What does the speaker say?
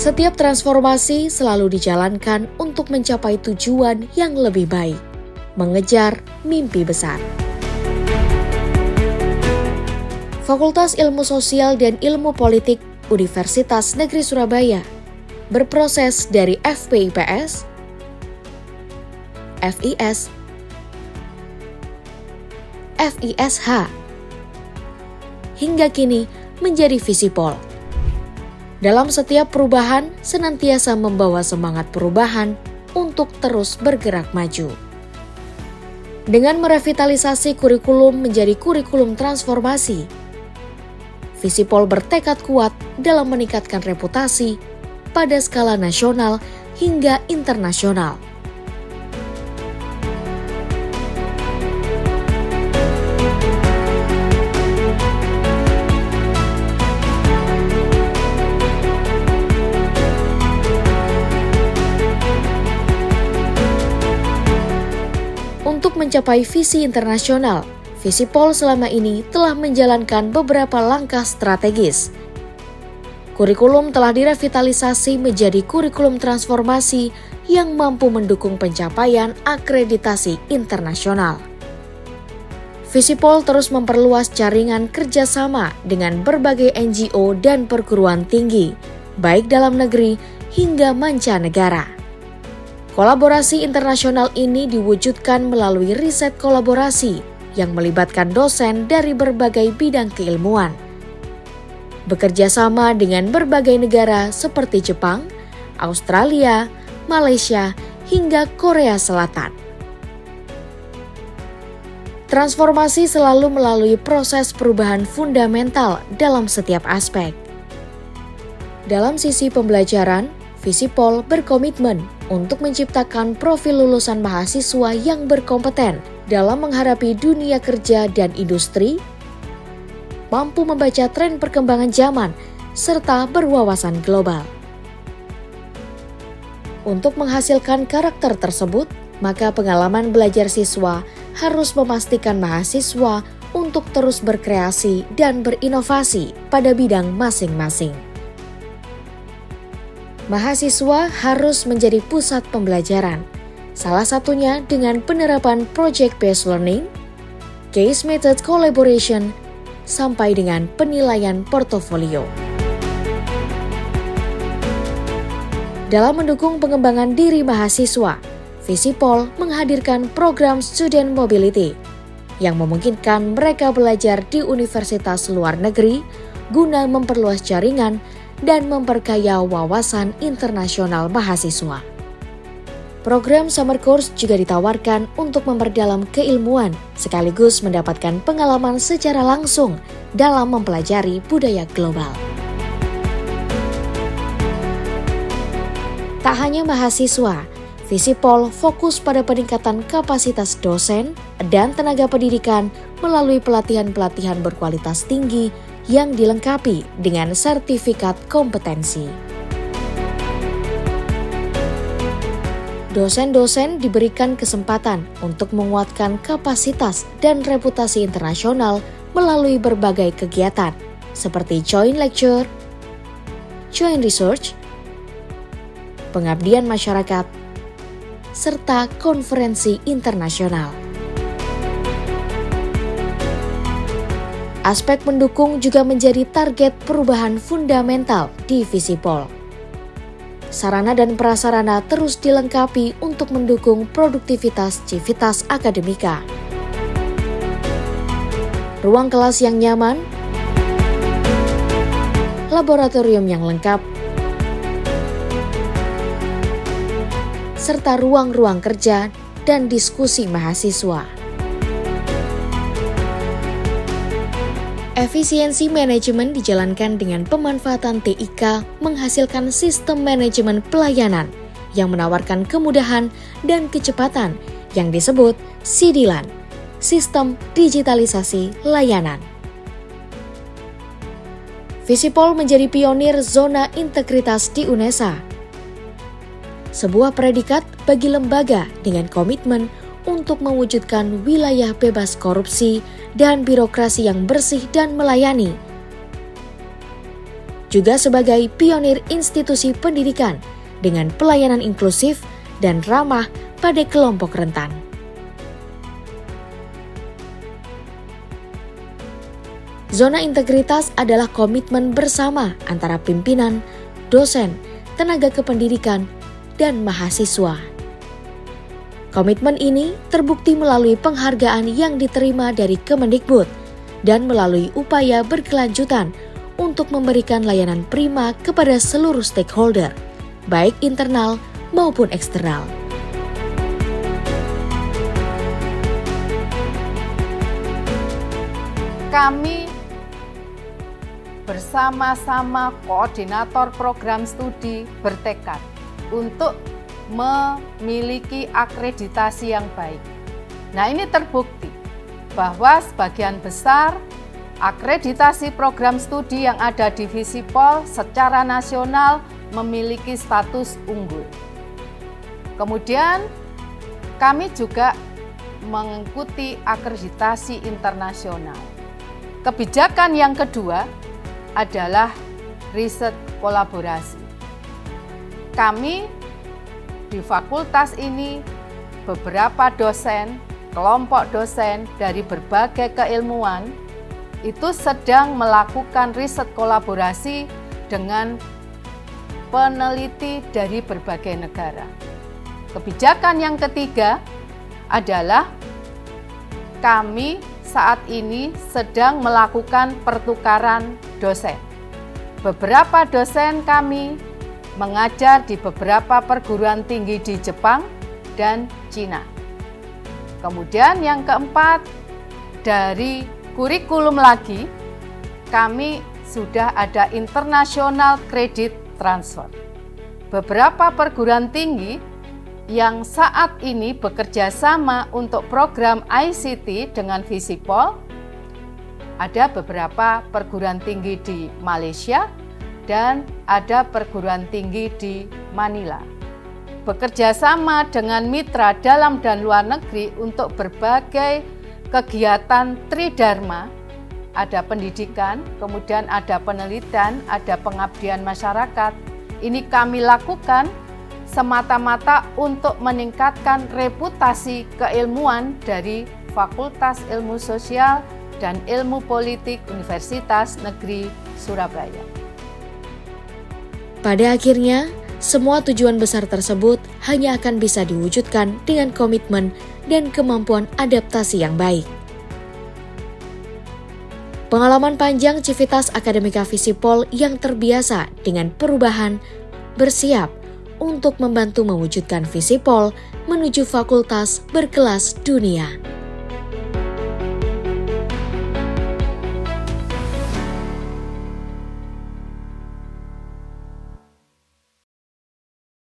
Setiap transformasi selalu dijalankan untuk mencapai tujuan yang lebih baik, mengejar mimpi besar. Fakultas Ilmu Sosial dan Ilmu Politik Universitas Negeri Surabaya berproses dari FPIPS, FIS, FISH, hingga kini menjadi Visipol. Dalam setiap perubahan, senantiasa membawa semangat perubahan untuk terus bergerak maju. Dengan merevitalisasi kurikulum menjadi kurikulum transformasi, Visipol bertekad kuat dalam meningkatkan reputasi pada skala nasional hingga internasional. Untuk mencapai visi internasional, Visipol selama ini telah menjalankan beberapa langkah strategis. Kurikulum telah direvitalisasi menjadi kurikulum transformasi yang mampu mendukung pencapaian akreditasi internasional. Visipol terus memperluas jaringan kerjasama dengan berbagai NGO dan perguruan tinggi, baik dalam negeri hingga mancanegara. Kolaborasi internasional ini diwujudkan melalui riset kolaborasi yang melibatkan dosen dari berbagai bidang keilmuan. Bekerja sama dengan berbagai negara seperti Jepang, Australia, Malaysia, hingga Korea Selatan. Transformasi selalu melalui proses perubahan fundamental dalam setiap aspek. Dalam sisi pembelajaran, Visipol berkomitmen untuk menciptakan profil lulusan mahasiswa yang berkompeten dalam menghadapi dunia kerja dan industri, mampu membaca tren perkembangan zaman, serta berwawasan global. Untuk menghasilkan karakter tersebut, maka pengalaman belajar siswa harus memastikan mahasiswa untuk terus berkreasi dan berinovasi pada bidang masing-masing. Mahasiswa harus menjadi pusat pembelajaran, salah satunya dengan penerapan project-based learning, case method collaboration, sampai dengan penilaian portofolio. Dalam mendukung pengembangan diri mahasiswa, Visipol menghadirkan program Student Mobility yang memungkinkan mereka belajar di universitas luar negeri guna memperluas jaringan dan memperkaya wawasan internasional mahasiswa. Program Summer Course juga ditawarkan untuk memperdalam keilmuan sekaligus mendapatkan pengalaman secara langsung dalam mempelajari budaya global. Tak hanya mahasiswa, Visipol fokus pada peningkatan kapasitas dosen dan tenaga pendidikan melalui pelatihan-pelatihan berkualitas tinggi yang dilengkapi dengan sertifikat kompetensi. Dosen-dosen diberikan kesempatan untuk menguatkan kapasitas dan reputasi internasional melalui berbagai kegiatan seperti joint lecture, joint research, pengabdian masyarakat, serta konferensi internasional. Aspek mendukung juga menjadi target perubahan fundamental di Visipol. Sarana dan prasarana terus dilengkapi untuk mendukung produktivitas civitas akademika. Ruang kelas yang nyaman, laboratorium yang lengkap, serta ruang-ruang kerja dan diskusi mahasiswa. Efisiensi manajemen dijalankan dengan pemanfaatan TIK menghasilkan sistem manajemen pelayanan yang menawarkan kemudahan dan kecepatan yang disebut SIDILAN, Sistem Digitalisasi Layanan. Visipol menjadi pionir zona integritas di UNESA, sebuah predikat bagi lembaga dengan komitmen untuk mewujudkan wilayah bebas korupsi dan birokrasi yang bersih dan melayani. juga sebagai pionir institusi pendidikan dengan pelayanan inklusif dan ramah pada kelompok rentan. Zona integritas adalah komitmen bersama antara pimpinan, dosen, tenaga kependidikan, dan mahasiswa. Komitmen ini terbukti melalui penghargaan yang diterima dari Kemendikbud dan melalui upaya berkelanjutan untuk memberikan layanan prima kepada seluruh stakeholder, baik internal maupun eksternal. Kami bersama-sama koordinator program studi bertekad untuk memiliki akreditasi yang baik. Nah, ini terbukti bahwa sebagian besar akreditasi program studi yang ada di Visipol secara nasional memiliki status unggul. Kemudian kami juga mengikuti akreditasi internasional. Kebijakan yang kedua adalah riset kolaborasi. Kami di fakultas ini beberapa dosen, kelompok dosen dari berbagai keilmuan itu sedang melakukan riset kolaborasi dengan peneliti dari berbagai negara. Kebijakan yang ketiga adalah kami saat ini sedang melakukan pertukaran dosen. Beberapa dosen kami mengajar di beberapa perguruan tinggi di Jepang dan Cina. Kemudian yang keempat, dari kurikulum lagi, kami sudah ada international credit transfer. Beberapa perguruan tinggi yang saat ini bekerja sama untuk program ICT dengan Visipol, ada beberapa perguruan tinggi di Malaysia dan ada perguruan tinggi di Manila. Bekerja sama dengan mitra dalam dan luar negeri untuk berbagai kegiatan tridharma, ada pendidikan, kemudian ada penelitian, ada pengabdian masyarakat. Ini kami lakukan semata-mata untuk meningkatkan reputasi keilmuan dari Fakultas Ilmu Sosial dan Ilmu Politik Universitas Negeri Surabaya. Pada akhirnya, semua tujuan besar tersebut hanya akan bisa diwujudkan dengan komitmen dan kemampuan adaptasi yang baik. Pengalaman panjang Civitas Akademika Visipol yang terbiasa dengan perubahan, bersiap untuk membantu mewujudkan Visipol menuju fakultas berkelas dunia.